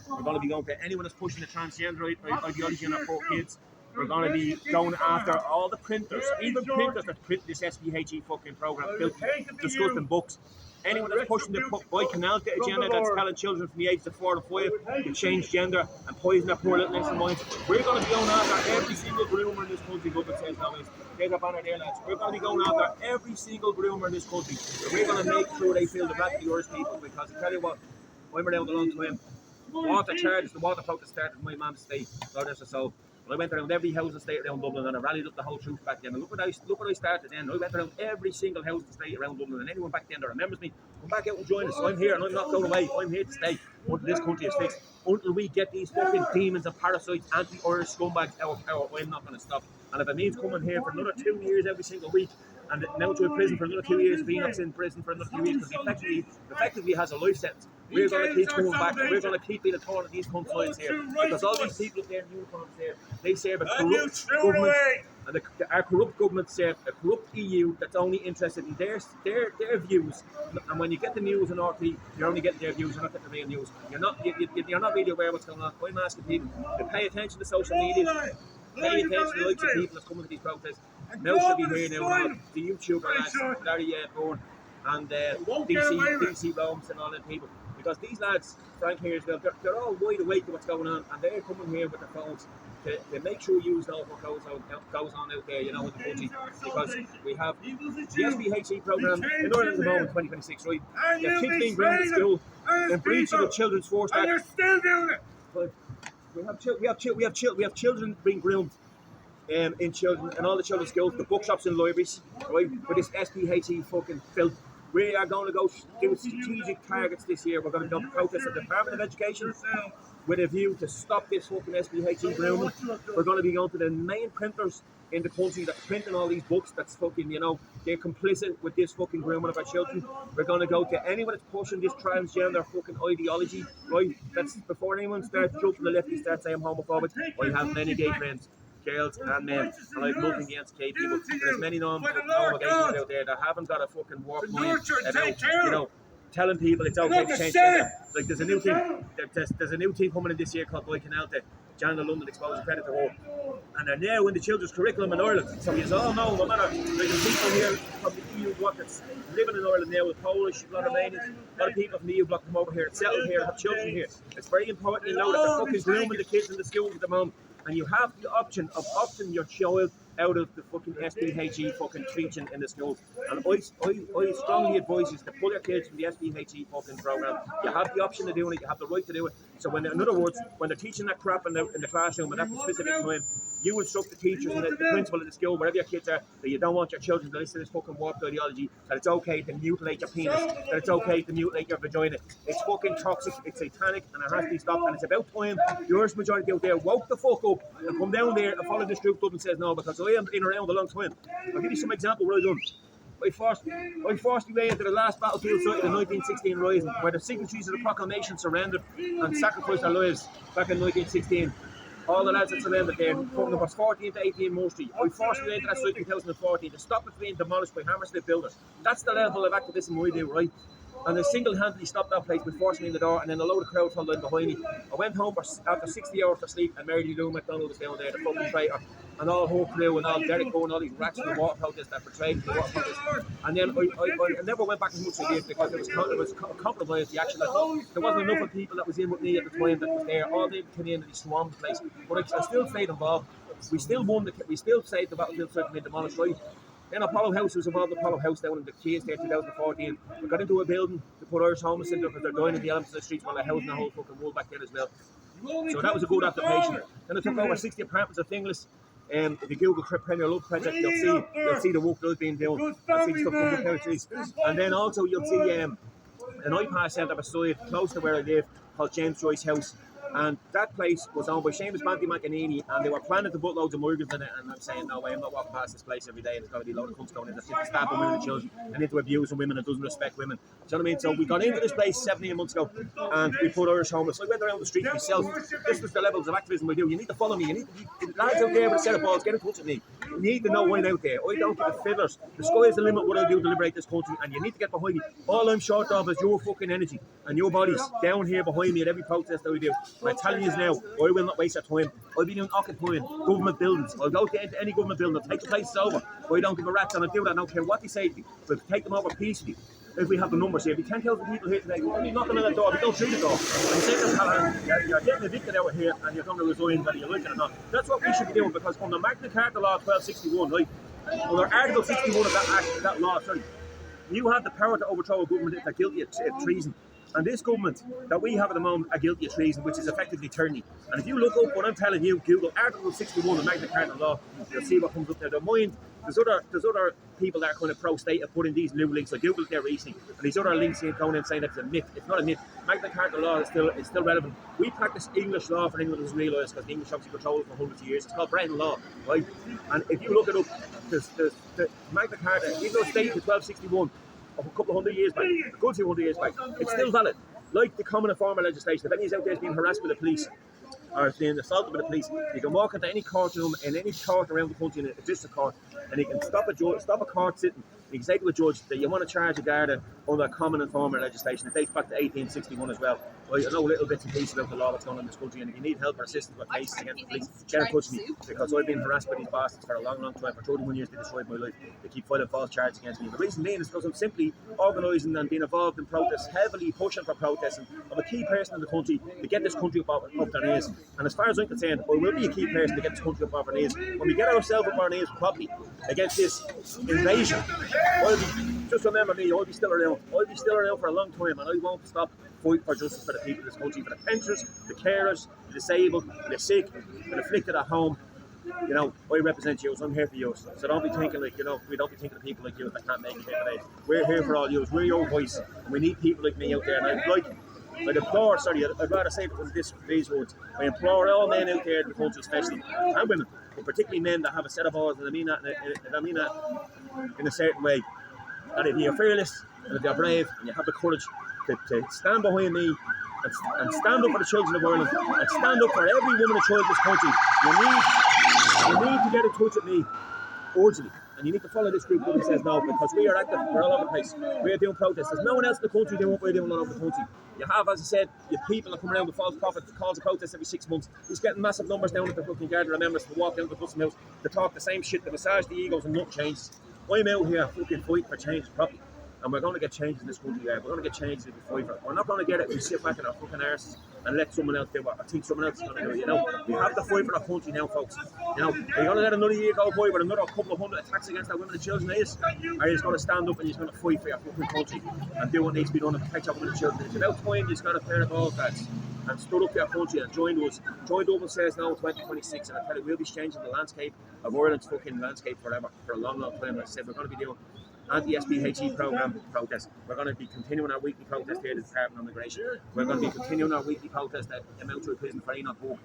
We're going to be going to anyone that's pushing the transgender ideology on our poor kids. We're going to be going after all the printers, even printers that print this SPHE fucking program, disgusting books. Anyone that's pushing the boy canal agenda that's telling children from the ages of 4 to 5 to change gender and poison their poor little innocent minds. We're going to be going after every single groomer in this country, government says now is. There's a banner there, lads. We're going to be going after every single groomer in this country. And we're going to make sure they feel the back of the Irish people, because I tell you what, I'm around a long time. The water protest started in my mum's state, so I went around every house and state around Dublin, and I rallied up the whole truth back then. And look what I started then. I went around every single house and state around Dublin, and anyone back then that remembers me, come back out and join us. I'm here and I'm not going away. I'm here to stay until this country is fixed. Until we get these fucking demons and parasites, anti-Irish scumbags out, I'm not going to stop. And if it means coming here for another 2 years every single week, and now to a prison for another 2 years, Phoenix in prison for another 2 years, because he effectively has a life sentence. We're going to keep coming back, and we're going to keep being a thorn of these cunt sides here, because all these people up there in uniforms here, they serve a corrupt government, and our corrupt government serve a corrupt EU that's only interested in their views. And when you get the news on RT, you're only getting their views, you're not getting the real news. You're not really aware of what's going on. I'm asking people to pay attention to social media, pay attention to the likes of people that's coming to these protests. Mel should be here now, the YouTuber lads, Larry Bourne, and DC Rome's and all them people. Because these lads, Frank here as well, they're all wide awake to what's going on, and they're coming here with their phones to make sure you know what goes on out there, in the country. Because we have the SPHE program in Ireland at the moment, 2026, right? There are kids being grounded at school and breaching the Children's Force Act. And you're still doing it. But we have children being groomed in children and all the children's schools, the bookshops and libraries, right? With this SPHE fucking filth. We are going to go do strategic targets this year. We're going to go protest the Department of Education with a view to stop this fucking SPHE grooming. We're going to be going to the main printers in the country that's printing all these books that's fucking, they're complicit with this fucking grooming of our children. We're going to go to anyone that's pushing this transgender fucking ideology, right? That's before anyone starts jumping the left, he starts saying I'm homophobic. I have many gay friends, girls and men, and I've nothing against gay people. There's many non-homophobic out there that haven't got a fucking warped mind about, telling people it's okay to change gender. Like there's a new thing, there's a new thing coming in this year called Boy Canal, Channel London Exposure Predator War, and they're now in the children's curriculum in Ireland. So you all know, no matter, there's people here from the EU bloc that's living in Ireland now, with Polish, a lot of Romanians, a lot of people from the EU bloc come over here and settle here, have children here. It's very important you know that they're fucking grooming the kids in the schools at the moment. And you have the option of opting your child out of the fucking SPHE fucking teaching in the schools. And I strongly advise you to pull your kids from the SPHE fucking program. You have the option of doing it, you have the right to do it. So in other words, when they're teaching that crap in the classroom at that specific time, you instruct the teachers and the principal of the school, wherever your kids are, that you don't want your children to listen to this fucking warped ideology, that it's okay to mutilate your penis, that it's okay to mutilate your vagina. It's fucking toxic, it's satanic, and it has to be stopped. And it's about time the Irish majority out there woke the fuck up and come down there and follow this group up and says no, because I am in around a long time. I'll give you some example what I done. I forced my way into the last battlefield site of the 1916 Rising, where the signatories of the proclamation surrendered and sacrificed their lives back in 1916. All the lads that surrendered there, from numbers 14 to 18 Moore Street. I forced my way into that site in 2014 to stop it being demolished by Hammersmith builders. That's the level of activism we do, right? And I single-handedly stopped that place by forcing me in the door, and then a load of crowd fell down behind me. I went home after 60 hours of sleep, and Mary Lou McDonald was down there, the fucking traitor, and all her crew, and all Derek Bowen, all these rats in the water protests that betrayed the water protests. And then I never went back as much as I did, because it was compromised the action. There wasn't enough of people that was in with me at the time that was there. All they came in and they swarmed the place. But I still stayed involved. We still won. We still saved the battlefield site from being demolished, right? Then Apollo House was involved in Apollo House down in the Keys there in 2014. We got into a building to put Irish homeless in there because they're dying in the elements of the streets while they're housing the whole fucking world back there as well. So that was a good occupation. Then I took over 60 apartments of Finglas. If you Google Premier Love Project, you'll see the work that I've been doing. You'll see stuff coming out trees. And then also you'll see an iPass centre beside, close to where I live, called James Joyce House. And that place was owned by Seamus Banty McAneny, and they were planning to put loads of migrants in it. And I'm saying, no way, I'm not walking past this place every day, and there's going to be a load of cunts going in there to stabbing women and children, and into abusing women and doesn't respect women. Do you know what I mean? So we got into this place 17 months ago, and we put Irish homeless. I went around the street myself. This was the levels of activism we do. You need to follow me. You need to, lads out there with a set of balls, get in touch with me. You need to know I'm out there. I don't give a fiddlers. The sky is the limit what I'll do to liberate this country, and you need to get behind me. All I'm short of is your fucking energy and your bodies down here behind me at every protest that we do. And I'm telling you now, I will not waste your time. I'll be doing occupying government buildings. I'll go into any government building, I'll take the places over. I don't give a rat's and I'll do that. I don't care what they say to me. But take them over peacefully. If we have the numbers here, if 10,000 people here today, we're only knocking on the door, we go through the door. And you say to them, you're getting evicted out here and you're going to resign whether you like it or not. That's what we should be doing, because under Magna Carta Law 1261, right, under Article 61 of that law, sorry, you have the power to overthrow a government if they're guilty of treason. And this government that we have at the moment are guilty of treason, which is effectively tyranny. And if you look up what I'm telling you, Google Article 61 of Magna Carta Law, you'll see what comes up there. There's other people that are kind of pro-state have put in these new links. I googled there recently, and these other links here going in saying that it's a myth. It's not a myth. Magna Carta Law is still relevant. We practice English law for anyone who doesn't realise, because the English obviously controlled it for hundreds of years. It's called Breton law, right? And if you look it up, the Magna Carta, even though it's dated to 1261, of a couple of hundred years back, a good few hundred years back, it's still valid. Like the common informal legislation, if anybody's out there is being harassed by the police or being assaulted by the police, you can walk into any courtroom in any court around the country, in a district court, and you can stop a court sitting. You can say to a judge that you want to charge a Garda under common informal legislation. It dates back to 1861 as well. Well, I know little bits and pieces about the law that's going on in this country, and if you need help or assistance with cases against the police, get in touch with me, because I've been harassed by these bastards for a long, long time. For 31 years, they destroyed my life. They keep filing false charges against me. The reason being is because I'm simply organising and being involved in protests, heavily pushing for protests, and I'm a key person in the country to get this country up their knees. And as far as I'm concerned, I will be a key person to get this country up our knees. When we get ourselves up our knees properly against this invasion, just remember me, I'll be still around. I'll be still around for a long time, and I won't stop fighting for justice for the people of this country, for the pensioners, the carers, the disabled, the sick, the afflicted at home. You know, I represent you, so I'm here for you. So don't be thinking like, you know, we don't be thinking of people like you that can't make it here today. We're here for all you. We're your voice, and we need people like me out there. And I'd rather say it with these words. I implore all men out there in the country, especially, and women, but particularly men that have a set of balls, and I mean that in a certain way. And if you're fearless, and if you're brave, and you have the courage to stand behind me and stand up for the children of Ireland, and stand up for every woman and child in this country, you need to get in touch with me urgently. And you need to follow this group that says no, because we are active, we're all over the place. We're doing protests. There's no one else in the country doing what we're doing all over the country. You have, as I said, you people that come around with false prophets, calls of protest every 6 months. He's getting massive numbers down at the fucking Garda members to walk down to the custom house to talk the same shit, to massage the egos, and nothing changes. I'm out here fucking fighting for change properly. And we're going to get changes in this country. We're going to get changes if we fight for it. We're not going to get it if we sit back in our fucking arses and let someone else do what I think someone else is going to do. You know, we have to fight for our country now, folks. You know, are you going to let another year go by with another couple of hundred attacks against our women and children? Or are you just going to stand up and you're going to fight for your fucking country and do what needs to be done to protect our women and children? It's about time you've got a pair of balls, lads, and stood up for your country and joined us. Joined Dublin Says Now 2026, and I tell you, we'll be changing the landscape of Ireland's fucking landscape forever, for a long, long time. Like I said, we're going to be doing anti-SPHE programme protest. We're going to be continuing our weekly protest here at the Department of Immigration. We're going to be continuing our weekly protest at Mountjoy Prison for Enoch Walk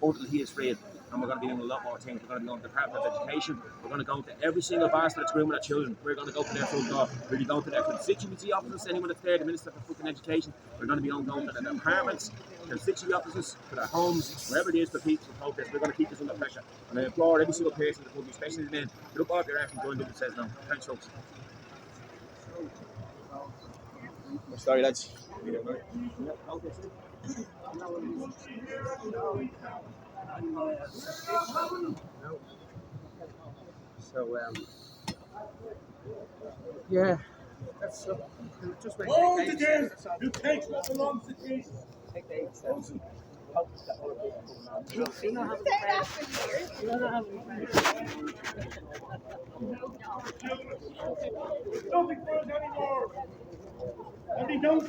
until he is freed. And we're going to be doing a lot more things. We're going to be going to the Department of Education. We're going to go to every single bastard that's grooming our children. We're going to go to their front door. We'll be going to their constituency offices, anyone that's there, the Minister for fucking Education. We're going to be going to their apartments, constituency offices, to their homes, wherever it is for people to protest. We're going to keep this under pressure. And I implore every single person in the country, especially the men, to look off your ass and join Dublin Says Now. Thanks, folks. Sorry, lads. So, yeah, that's just like you take what belongs to Jesus. Take the Nothing for us anymore. And they don't